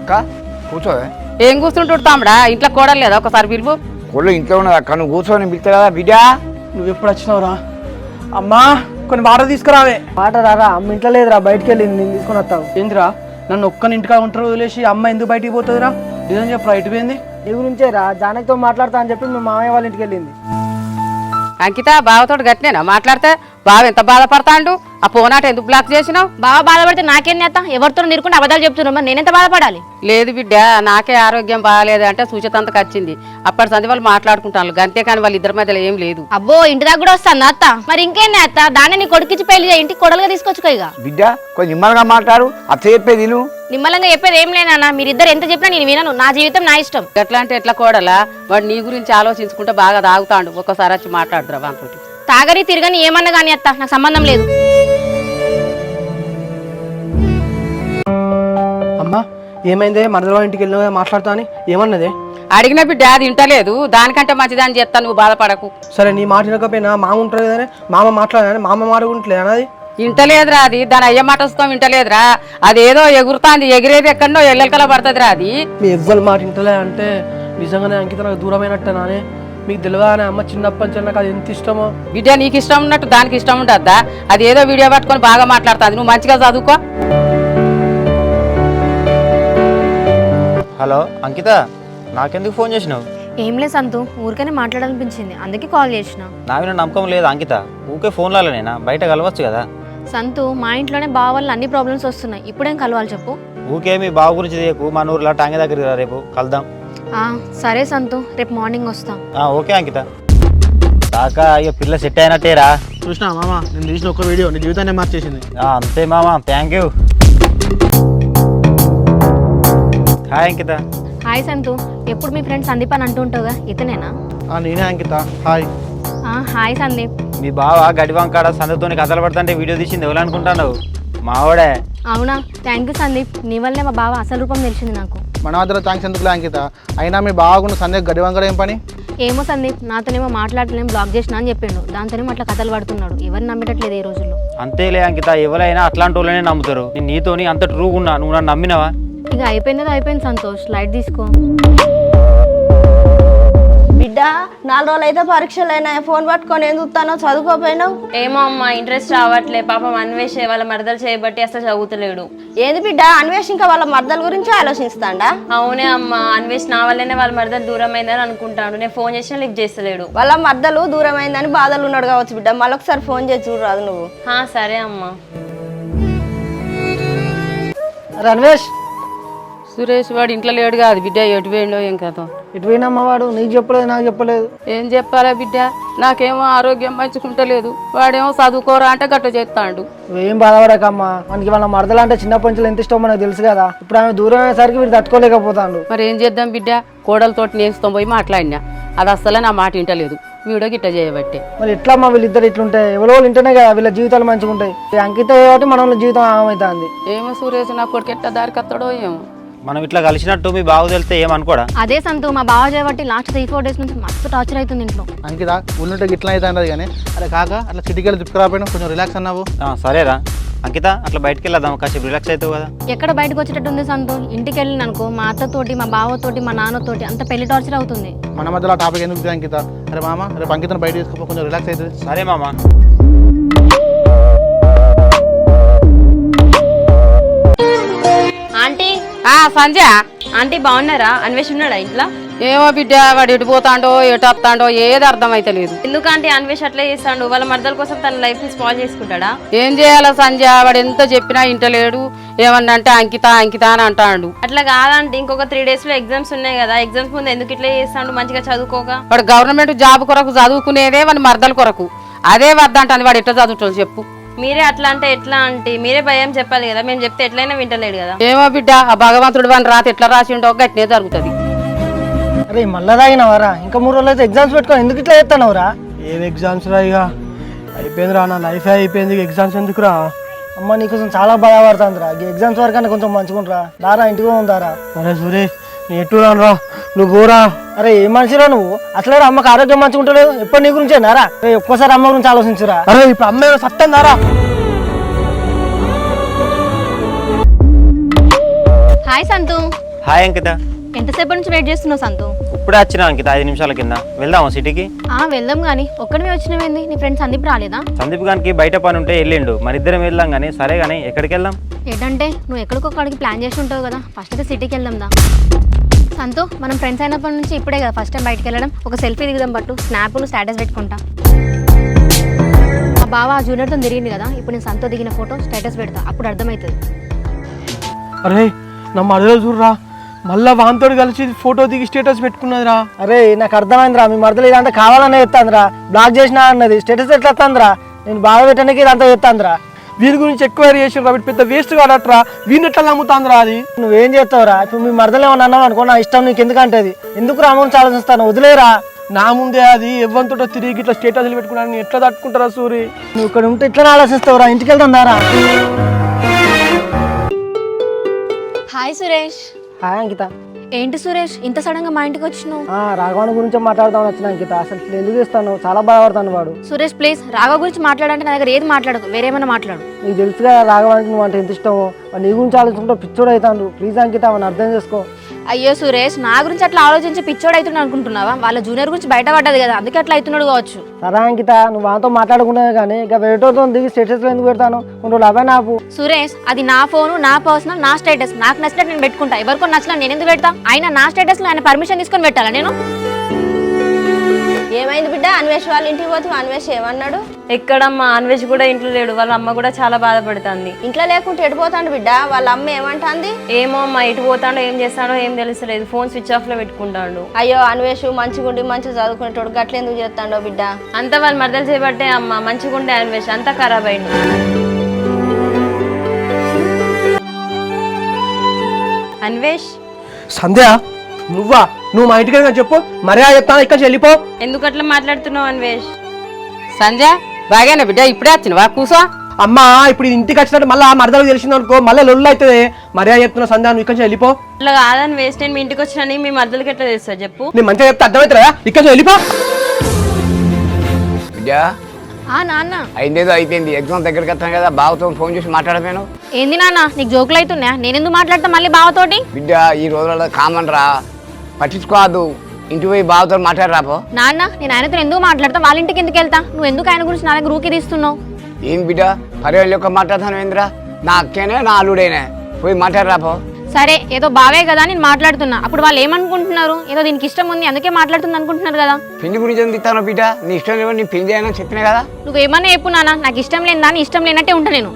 అక్క కూర్చోవే. ఏం కూర్చుంటాడు తమ్ముడా? ఇంట్లో కోడలు లేదా? ఒకసారి పిలువు. కోళ్ళు ఇంట్లో ఉన్నది అక్క, నువ్వు కూర్చొని పిలుతా కదా బిడ్డ. నువ్వు ఎప్పుడు వచ్చినావురా? అమ్మా కొన్ని వాటర్ తీసుకురావే. వాటర్ రారా, అమ్మ ఇంట్లో లేదురా, బయటికి వెళ్ళింది, నేను తీసుకొని వస్తాను. ఏందిరా నన్ను ఒక్కని ఇంటికా ఉంటారు వదిలేసి అమ్మ ఎందుకు బయటికి పోతుందిరా? నిజం చెప్పరా, ఎటు పోయింది? నీ గురించే రా, జానకితో మాట్లాడతా అని చెప్పి మీ మామయ్య వాళ్ళ ఇంటికి వెళ్ళింది. అంకిత బావతోటి గట్టినేనా మాట్లాడితే? బావ ఎంత బాధపడతాండు? ఆ పోనాట ఎందుకు బ్లాక్ చేసినావు? బాగా బాధపడితే నాకేం నేత? ఎవరితో నిరుకుంటే అబద్ధాలు చెప్తున్నావు, మరి నేనెంత బాధపడాలి? లేదు బిడ్డ, నాకే ఆరోగ్యం బాగాలేదు అంటే సూచతంతకు వచ్చింది. అప్పటి సంది వాళ్ళు మాట్లాడుకుంటాను, అంతే కానీ వాళ్ళ ఇద్దరి మధ్యలో ఏం లేదు. అబ్బో ఇంటి దగ్గర కూడా వస్తాను అత్త. మరి ఇంకేంది అత్త? దాన్ని నీ కొడుకిచ్చి పెళ్లి చేయి, ఇంటికి కొడలుగా తీసుకొచ్చుకో. ఇక బిడ్డ కొంచెం నిమ్మలంగా మాట్లాడు, అత్త చెప్పేది నువ్వు. నిమ్మలంగా చెప్పేది ఏం లేనా? మీరిద్దరు ఎంత చెప్పినా నేను వినను, నా జీవితం నా ఇష్టం. ఎట్లా అంటే ఎట్లా కోడలా? వాడు నీ గురించి ఆలోచించుకుంటే బాగా తాగుతాడు. ఒక్కసారి వచ్చి మాట్లాడుతురా వానితోటి. తాగని తిరగని ఏమన్నా కానీ అత్త, నాకు సంబంధం లేదు. అమ్మా ఏమైందే? మరదల ఇంటికి వెళ్ళిన మాట్లాడుతా అని ఏమన్నదే? అడిగిన బిడ్డ అది ఇంటలేదు. దానికంటే మంచిదాన్ని చేస్తా, నువ్వు బాధపడకు. సరే నీ మాట వినకపోయినా మామ ఉంటుంది కదా, మామ మాట్లాడాలని మామ మాట ఉంటలేదు అన్నది. ఇంటలేదురా అది, దాని అయ్య మాట వస్తాం ఇంటలేదురా. అదేదో ఎగురుతాంది, ఎగిరేది ఎక్కడో ఎల్లెలకల పడుతుందిరా అది. మీ ఎవ్వరి మాట ఇంటలే అంటే నిజంగానే అంకిత నాకు దూరమైనట్టేనానే? మీకు తెలియదానే అమ్మ చిన్నప్పటి నుంచి నాకు అది ఎంత ఇష్టమో. బిడ్డ నీకు ఇష్టం ఉన్నట్టు దానికి ఇష్టం ఉండద్దా? అది ఏదో వీడియో పట్టుకొని బాగా మాట్లాడుతుంది, నువ్వు మంచిగా చదువుకో. హలో అంకిత, నాకెందుకు ఫోన్ చేసినావు? ఏం లేదు సంతు, ఊరికనే మాట్లాడాలనిపించింది, అందుకే కాల్ చేసిన. నా మీద నమ్మకం లేదు అంకిత, ఊకే ఫోన్లలో నేనా? బయట కలవచ్చు కదా. సంతు, మా ఇంట్లోనే బావ వల్ల అన్ని ప్రాబ్లమ్స్ వస్తున్నాయి, ఇప్పుడేం కలవాలి చెప్పు? ఊకే మీ బావ గురించి చేయకు, మన ఊర్లో టాంగి దగ్గరికి రా, రేపు కలుద్దాం. సరే సంతు, రేపు మార్నింగ్ వస్తాం. ఓకే అంకిత. కాక అయ్యో పిల్ల సెట్ అయినట్టేరా. చూసినా మామ, నేను తీసిన ఒక వీడియో నీ జీవితాన్ని మార్చేసింది. అంతే మామ, thank you. Hi Ankita. Hi సంతు, ఎప్పుడు మీ ఫ్రెండ్ సందీప్ అని అంటూ ఉంటావుగా, ఇతనేనా? నేనే అంకిత. హాయ్. హాయ్ సందీప్. మీ బావ గడివంకాడ సందతోని కథలు పడుతుంటే వీడియో తీసింది ఎవరు అనుకుంటున్నావు? మావాడే. అవునా? థ్యాంక్ యూ సందీప్, నీ వల్లే మా బావ అసలు రూపం తెలిసింది నాకు. మన వద్ద థ్యాంక్స్ ఎందుకులే అంకిత, అయినా మీ బాగుండు సందేహం గడివంకడ ఏం పని? ఏమో సందీప్, నాతోనేమో మాట్లాడలేం, బ్లాక్ చేసినా అని చెప్పిండు. దాంతోనేమో అట్లా కథలు పడుతున్నాడు, ఎవరిని నమ్మేటట్లేదు ఈ రోజుల్లో. అంతేలే అంకిత, ఎవరైనా అట్లాంటి వాళ్ళనే నమ్ముతారు. నేను నీతోని అంత ట్రూగా ఉన్నా, నువ్వు నన్ను నమ్మినవా? ఇక అయిపోయింది అయిపోయింది సంతోష్, లైట్ తీసుకో. బిడ్డ 4 రోజులు అయితే పరీక్షలు అయినాయి, ఫోన్ పట్టుకొని ఏం చూస్తానో, చదువుకోపోయినావు? ఏమో అమ్మ, ఇంట్రెస్ట్ రావట్లే. పాపం అన్వేష్ వాళ్ళ మరదలు చేయబట్టి అసలు చదువుతలేడు. ఏంది బిడ్డ, అన్వేష్ ఇంకా వాళ్ళ మరదల గురించి ఆలోచిస్తాడా? అవునే అమ్మ, అన్వేష్ నా వల్లనే వాళ్ళ మరదలు దూరం అయిందని అనుకుంటాడు. నేను ఫోన్ చేసినా లిఫ్ట్ చేస్తలేడు. వాళ్ళ మరదలు దూరం అయిందని బాధలు ఉన్నాడు కావచ్చు బిడ్డ, మళ్ళొకసారి ఫోన్ చేసి చూడరాదు నువ్వు. సరే అమ్మా. అన్వేష్, సురేష్ వాడు ఇంట్లో లేడు కాదు బిడ్డ, ఎటు పోయిండో ఏం కథ. ఇటు పోయినమ్మ వాడు, నీకు చెప్పలేదు నాకు చెప్పలేదు. ఏం చెప్పాలా బిడ్డ, నాకేమో ఆరోగ్యం మంచుకుంటలేదు. వాడేమో చదువుకోరా అంటే గట్ట చేస్తాడు. నువ్వేం బాధపడకమ్మా, మనకి వాళ్ళ మరదలు అంటే చిన్నప్పటి నుంచి ఎంత ఇష్టం మనకు తెలుసు కదా. ఇప్పుడు ఆమె దూరం అయ్యేసరికి వీడు తట్టుకోలేకపోతాడు. మరి ఏం చేద్దాం బిడ్డ, కోడలతోటి నేస్తాం పోయి మాట్లాడినా, అది అస్సలే నా మాట వింటలేదు. వీడియో గిట్ట చేయబట్టే. మరి ఎట్లా అమ్మా, వీళ్ళిద్దరు ఇట్లుంటే ఎవరో వాళ్ళు ఇంటనే కదా వీళ్ళ జీవితాలు మంచిగా ఉంటాయి. అంకిత కాబట్టి మన వాళ్ళ జీవితం ఆగమవుతుంది. ఏమో సురేష్, నా కొడుకు ఎట్లా దారి కత్తాడో ఏమో. మనం ఇట్లా కలిసినట్టు మీ బావ తెలితే ఏమనుకోడా? అదే సంతు, మా బావ చేయబట్టి లాస్ట్ 3-4 డేస్ నుంచి మస్తు టార్చర్ అవుతుంది ఇంట్లో. అంకిత ఉన్నట్టు ఇట్లా అయితే అన్నది కానీ, అరే కాక అట్లా సిటీకి వెళ్ళి తిప్పుకురాపోయినా కొంచెం రిలాక్స్ అన్నావు. సరేరా అంకిత, అట్లా బయటకు వెళ్దాం, కాసేపు రిలాక్స్ అవుతావు కదా. ఎక్కడ బయటకు వచ్చేటట్టు ఉంది సంతు? ఇంటికి వెళ్ళిన అనుకో, మా అత్తతోటి, మా బావతోటి, మా నాన్నతోటి అంత పెళ్లి టార్చర్ అవుతుంది. మన మధ్యలో టాపిక్ ఎందుకు అంకిత? అరే మామ, రేపు అంకితను బయట తీసుకో, కొంచెం రిలాక్స్ అవుతుంది. సరే మామ. ఆంటీ. సంజయ్, ఆంటీ బాగున్నారా? అన్వేష్ ఉన్నాడా ఇంట్లో? ఏమో బిడ్డ, వాడు ఎటు పోతాడో ఎటు వస్తాడో ఏది అర్థమైతే లేదు. ఎందుకంటే అన్వేష్ అట్లా చేస్తాడు? వాళ్ళ మరదల కోసం తన లైఫ్ ని స్పాయిల్ చేసుకుంటాడా? ఏం చేయాలా సంజయ్, వాడు ఎంత చెప్పినా ఇంటలేడు. ఏమన్నా అంటే అంకిత అంకిత అని అంటాడు. అట్లా కాదంటే ఇంకొక 3 days లో ఎగ్జామ్స్ ఉన్నాయి కదా, ఎగ్జామ్స్ ముందు ఎందుకు ఇట్లా చేస్తాడు? మంచిగా చదువుకోగా. వాడు గవర్నమెంట్ జాబ్ కొరకు చదువుకునేదే వాడి మరదల కొరకు, అదే వద్దంటాను. వాడు ఎట్లా చదువుతాడు చెప్పు? మీరే అట్లా అంటే ఎట్లా అంటే? మీరే భయం చెప్పాలి కదా, మేము చెప్తే ఎట్లయినా వింటలేడు కదా. ఏమో బిడ్డ, ఆ భగవంతుడు వాడిని రాత ఎట్లా రాసిండో గట్టినే జరుగుతుంది. అరే మళ్ళా తాగినవరా? ఇంకా 3 రోజులు అయితే ఎగ్జామ్స్ పెట్టుకో, ఎందుకు ఇట్లా చేస్తానవరా? ఏం ఎగ్జామ్స్ రా? ఇక అయిపోయింది రా, నా లైఫ్ అయిపోయింది, ఎగ్జామ్స్ ఎందుకురా? అమ్మ నీకోసం చాలా బాధపడుతుందిరా, ఈ ఎగ్జామ్స్ వరకు కొంచెం మంచిగుంటరా. దారా ఇంటికి ఉందారా. అరే సురేష్, నేను ఎటు రానురా, నువ్వు పోరా. అరే ఏ మనిషిరా నువ్వు? అసలే అమ్మకి ఆరోగ్యం మంచిగా ఉంటలేదు, ఎప్పుడు నీ గురించి నారా? ఒక్కసారి అమ్మ గురించి ఆలోచించురా. అరే ఇప్పుడు అమ్మ సత్తందారా? హాయ్ సంతు. హాయ్ అంకిత. ఎంతసేపటి నుంచి వెయిట్ చేస్తున్నావు సంతు? ఇప్పుడే వచ్చినా అంకిత, 5 నిమిషాల కింద. వెళ్దామా సిటీకి? వెళ్దాం కానీ ఒక్కడిమే వచ్చినవేంది? నీ ఫ్రెండ్ సందీప్ రాలేదా? సందీప్ గారికి బయట పని ఉంటే వెళ్ళిండు, మరి ఇద్దరం వెళ్దాం కానీ. సరే కానీ ఎక్కడికి వెళ్దాం? ఏంటంటే నువ్వు ఎక్కడికొక్కడికి ప్లాన్ చేసి ఉంటావు కదా, ఫస్ట్ అయితే సిటీకి వెళ్దాం దా. సంతు, మనం ఫ్రెండ్స్ అయినప్పటి నుంచి ఇప్పుడే కదా ఫస్ట్ టైం బయటకు వెళ్ళడం. ఒక సెల్ఫీ దిగుదాం పట్టు, స్నాప్లు స్టేటస్ పెట్టుకుంటా. మా బావ జూనియర్తో తిరిగింది కదా, ఇప్పుడు నేను సంతో దిగిన ఫోటో స్టేటస్ పెడతా, అప్పుడు అర్థమవుతుంది. అరే నా మరదలు చూడరా, మళ్ళా వాంతో కలిసి ఫోటో దిగి స్టేటస్ పెట్టుకున్నదిరా. అరే నాకు అర్థమైందిరా, మీ మరదలు ఇదంతా కావాలనే చెప్తాందిరా, బ్లాక్ చేసినా అన్నది. స్టేటస్ ఎట్లా వస్తుందిరా? నేను బాగా పెట్టడానికి ఇదంతా చెప్తాందిరా. వీరి గురించి ఎక్కువ చేసిరా, వీటి పెద్ద వేస్ట్ కాదట్రా, వీడిని ఎట్లా నమ్ముతాందిరా అది. నువ్వేం చేస్తావురా? ఇప్పుడు మీ మరదలు ఏమన్నా అన్నావు అనుకో, నా ఇష్టం నీకు ఎందుకంటే అది ఎందుకు రామని ఆలోచిస్తాను, వదిలేరా. నా ముందే అది ఎవరితో తిరిగి ఇట్లా స్టేటస్లు పెట్టుకున్నాను ఎట్లా తట్టుకుంటారా సూరి? నువ్వు ఇక్కడ ఉంటే ఇట్లా ఆలోచిస్తావురా, ఇంటికి వెళ్తాం దారా. హాయ్ సురేష్. హాయ్ అంకిత. ఏంటి సురేష్ ఇంత సడన్ గా మా ఇంటికి వచ్చినావు? రాఘవన్ గురించి మాట్లాడదామని వచ్చిన అంకిత. అసలు ఇట్లా ఎందుకు ఇస్తాను, చాలా బాధపడతాను వాడు. సురేష్ ప్లీజ్ రాఘవ గురించి మాట్లాడంటే నా దగ్గర ఏది మాట్లాడకు, వేరేమైనా మాట్లాడు. నీకు తెలుసుగా రాఘవానికి నువ్వు అంటే ఎంత ఇష్టమో, నీ గురించి ఆలోచించుకుంటే పిచ్చోడు అవుతాను. ప్లీజ్ అంకిత అవన్నీ అర్థం చేసుకో. అయ్యో సురేష్, నా గురించి అట్లా ఆలోచించి పిచ్చోడు అవుతున్నాడు అనుకుంటున్నావా? వాళ్ళ జూనియర్ గురించి బయటపడ్డది కదా, అందుకే అట్లా అవుతున్నాడు కావచ్చు. సరే అంకిత, నువ్వు వాతో మాట్లాడుకున్నావు కానీ ఇక వేరేతో దిగి స్టేటస్లో ఎందుకు పెడతాను? కొన్ని అవే నాకు. సురేష్ అది నా ఫోను, నా పర్సనల్, నా స్టేటస్. నాకు నచ్చినట్టు నేను పెట్టుకుంటా, ఎవరికో నచ్చినా నేను ఎందుకు పెడతా? అయినా నా స్టేటస్ లో ఆయన పర్మిషన్ తీసుకొని పెట్టాలా నేను? ఏమైంది బిడ్డ? అన్వేష్ వాళ్ళ ఇంటికి పోతే అన్వేష్ ఏమన్నాడు? ఎక్కడమ్మా, అన్వేష్ కూడా ఇంట్లో లేడు, వాళ్ళ అమ్మ కూడా చాలా బాధపడుతుంది. ఇంట్లో లేకుంటే ఎడిపోతాడు బిడ్డ, వాళ్ళ అమ్మ ఏమంటాంది? ఏమో అమ్మా, ఎటు పోతాడో ఏం చేస్తాడో ఏం తెలుస్తలేదు, ఫోన్ స్విచ్ ఆఫ్ లో పెట్టుకుంటాడు. అయ్యో అన్వేష్ మంచిగుండి మంచిగా చదువుకునేటోడు గట్ల ఎందుకు చేస్తాడో బిడ్డ? అంతా వాళ్ళు మరదలు చేయబట్టే అమ్మ, మంచిగుండే అన్వేష్ అంతా ఖరాబ్ అయింది. అన్వేష్ సంధ్య నువ్వా? నువ్వు మా ఇంటికి వెళ్ళి చెప్పు, మర్యాద చెప్తాను, ఇక్కడ వెళ్ళిపో. ఎందుకు అట్లా మాట్లాడుతున్నావు అన్వేష్? సంజయ్ బాగానే బిడ్డ, ఇప్పుడే వచ్చినవా? కూసో. అమ్మా ఇప్పుడు ఇంటికి వచ్చినట్టు మళ్ళీ మరదలు తెలిసింది అనుకో, మళ్ళీ లొల్లు అవుతుంది. మర్యాద చెప్తున్నా సంధ్య, నువ్వు ఇక్కడ వెళ్ళిపో. అట్లా కాదని వేస్ట్, నేను మీ ఇంటికి వచ్చినా మీ మరదలకి ఎట్లా తెలుస్తా చెప్పు? నేను మంచిగా చెప్తే అర్థమవుతుందా? ఇక్కడ వెళ్ళిపో. విద్యా నాన్న అయిందేదో అయిపోయింది, ఎగ్జామ్ దగ్గరికి వస్తాను కదా, బావతో ఫోన్ చేసి మాట్లాడపోయాను. ఏంది నాన్న నీకు జోకులు అవుతున్నాయా? నేను ఎందుకు మాట్లాడతా మళ్ళీ బావతోటి? బిడ్డ ఈ రోజులలో కామన్ రా, పట్టించుకోవద్దు. ఇంటికి పోయి బావతో మాట్లాడరాపో. నాన్న నేను ఆయనతో ఎందుకు మాట్లాడతా? వాళ్ళ ఇంటికి ఎందుకు వెళ్తా? నువ్వు ఎందుకు ఆయన గురించి నా దగ్గర ఊకి తీస్తున్నావు? ఏం బిడ్డ పర్యాలు యొక్క మాట్లాడతాను ఏంద్రా? నా అక్కేనే నా అల్లుడేనే, పోయి మాట్లాడరాపో. సరే ఏదో బావే కదా నేను మాట్లాడుతున్నా, అప్పుడు వాళ్ళు ఏమనుకుంటున్నారు? ఏదో దీనికి ఇష్టం ఉంది అందుకే మాట్లాడుతుంది అనుకుంటున్నారు కదా. పెళ్లి గురించి ఎందుకు ఇస్తాను బిడ్డ? నీ ఇష్టం లేవని నీ పెళ్లి చేయని చెప్పినా కదా. నువ్వేమన్నా చెప్పు నాన్న, నాకు ఇష్టం లేని దాన్ని ఇష్టం లేనట్టే ఉంటా నేను.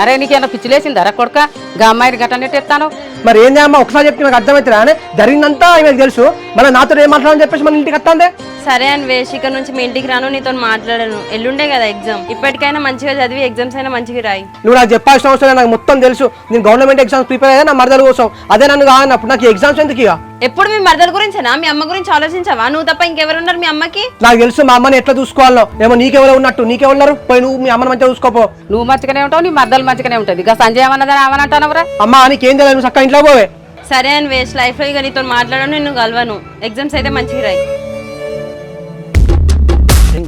అరే నీకేమన్నా పిచ్చిలేసిందా రా కొడుక? గా అమ్మాయిని గట్టనట్టు ఎత్తాను. మరి ఏంది అమ్మా, ఒకసారి చెప్తే నాకు అర్థమవుతుందా? అని జరిగిందంతా మీకు తెలుసు, మళ్ళీ నాతో ఏం మాట్లాడని చెప్పేసి మన ఇంటికి వస్తాందే. సరే అన్వేష్, ఇక్కడ నుంచి మీ ఇంటికి రాను, నీతో మాట్లాడాను. ఎల్లుండే కదా ఎగ్జామ్, ఇప్పటికైనా మంచిగా చదివి ఎగ్జామ్స్ అయినా మంచిగా రాయి. నువ్వు నాకు చెప్పాల్సిన అవసరం లేదు, నాకు మొత్తం తెలుసు. నేను గవర్నమెంట్ ఎగ్జామ్స్ ప్రిపేర్ అయ్యా నా మరదల కోసం, అదే నన్ను కానప్పుడు నాకు ఎగ్జామ్స్ ఎందుకు? ఇక ఎప్పుడు మీ మరదల గురించేనా? మీ అమ్మ గురించి ఆలోచించావా? నువ్వు తప్ప ఇంకెవరున్నారు మీ అమ్మకి? నాకు తెలుసు మా అమ్మని ఎట్లా చూసుకోవాలో. ఏమో నీకెవరో ఉన్నట్టు, నీకెవరున్నారు? పోయి నువ్వు మీ అమ్మని మంచిగా చూసుకోపో. నువ్వు మంచిగానే ఉంటావు, నీ మద్దలు మంచిగానే ఉంటుంది. ఇక సంజయ్ ఏమన్నదని ఏమనంటానవరా? అమ్మా నీకేం తెలియదు, నువ్వు చక్క ఇంట్లో పోవే. సరే అన్వేష్, లైఫ్ లో ఇక నీతో మాట్లాడను, నిన్ను కలవను. ఎగ్జామ్స్ అయితే మంచిగా రాయి.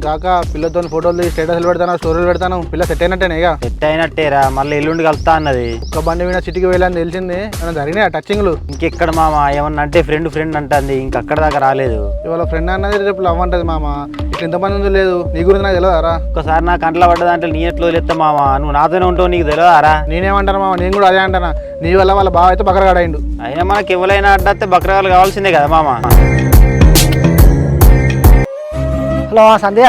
కాక పిల్లతో ఫోటోలు తీసి స్టేటస్లు పెడతాను, స్టోరీలు పెడతాను. పిల్ల సెట్ అయినట్టేనే ఇక. సెట్ అయినట్టేరా, మళ్ళీ ఎల్లుండి కలుస్తా అన్నది. ఒక్క బండి మీద సిటీకి వెళ్ళని తెలిసింది, ఏమైనా జరిగినాయి టచ్చింగ్లు? ఇంకెక్కడ మామ, ఏమన్నా అంటే ఫ్రెండ్ అంటుంది, ఇంకక్కడ దాకా రాలేదు. ఇవాళ ఫ్రెండ్ అన్నది రేపు లవ్ అంటది మామ. ఇట్లా ఎంతమంది ఉంది లేదు, నీ గురించి నాకు తెలియదారా? ఒక్కసారి నా కంట్లో పడ్డదంటే నీ ఎట్లా వదిలేస్తా మామ, నువ్వు నాతోనే ఉంటావు, నీకు తెలియదారా? నేనేమంటాను మామ, నేను కూడా అదే అంటానా. నీ వల్ల వాళ్ళ బావ అయితే బకరగాడైండు. అయినా మనకి ఎవరైనా అడ్డస్తే బక్రగాలు కావాల్సిందే కదా మామ. హలో సంధ్య.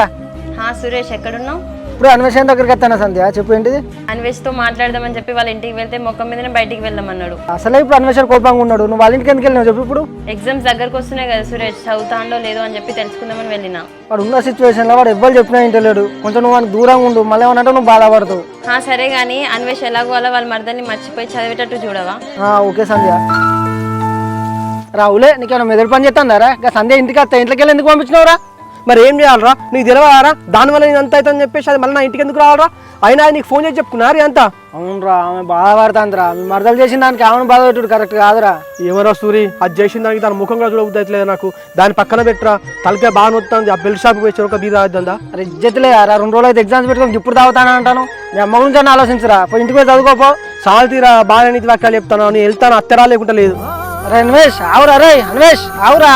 సురేష్ ఎక్కడున్నావు? ఇప్పుడు అన్వేషణ దగ్గరికి వస్తాను సంధ్య, చెప్పు ఏంటిది? అన్వేష్ తో మాట్లాడదామని చెప్పి వాళ్ళ ఇంటికి వెళ్తే మొక్క మీదనే బయటికి వెళ్దామన్నాడు. అసలే ఇప్పుడు అన్వేషణ కోపంగా ఉన్నాడు, నువ్వు వాళ్ళ ఇంటికి ఎందుకు వెళ్ళినావు చెప్పు? ఇప్పుడు ఎగ్జామ్స్ దగ్గరకు వస్తున్నాయి కదా సురేష్, చదువుతాండో లేదో అని చెప్పి తెలుసుకుందామని వెళ్ళినా. వాడు ఉన్న సిచ్యువేషన్లో వాడు ఎవ్వరు చెప్పినా ఇంటలేడు, కొంచెం నువ్వు వానికి దూరంగా ఉండు, మళ్ళీ ఏమన్నట్టు నువ్వు బాధపడతావు. సరే గానీ అన్వేష్ ఎలాగో అలా వాళ్ళ మరదల్ని మర్చిపోయి చదివేటట్టు చూడవా? ఓకే సంధ్య. రావులే నీకేమైనా మెదడు పని చేస్తాందారా? ఇంకా సంధ్య ఇంటికి వస్తా, ఇంట్లోకి వెళ్ళి ఎందుకు పంపించినవరా? మరి ఏం చేయాలరా? నీకు తెలియదారా? దానివల్ల నేను అంత అవుతుందని చెప్పేసి అది మళ్ళీ నా ఇంటికి ఎందుకు రావాలరా? అయినా నీకు ఫోన్ చేసి చెప్పుకున్నారు అంతా. అవునరా, ఆమె బాధపడుతుందిరా. మీ మరదలు చేసిన దానికి ఆమెను బాధ పెట్టుడు కరెక్ట్ కాదురా. ఏమరా సూరి, అది చేసిన దానికి దాని ముఖంగా చూడబుద్దట్లేదు నాకు. దాని పక్కన పెట్టరా, తలకే బాగా నొత్తుంది. ఆ బెల్ట్ షాప్కి పోయి ఒక బీద అవుతుందా? అరే ఇజ్జత్ లేదా? 2 రోజులు అయితే ఎగ్జామ్స్ పెట్టుకొని ఇప్పుడు తాగుతాను అంటాను. మీ అమ్మ గురించి అని ఆలోచించరా, పోయి ఇంటికి పోయి చదువుకోపో. సాల్తీరా బాగా నీతి వాక్యాలు చెప్తాను నేను వెళ్తాను అత్తరా లేకుండా లేదు. అరే అన్వేష్ ఆవురా, రే అన్వేష్ ఆవురా.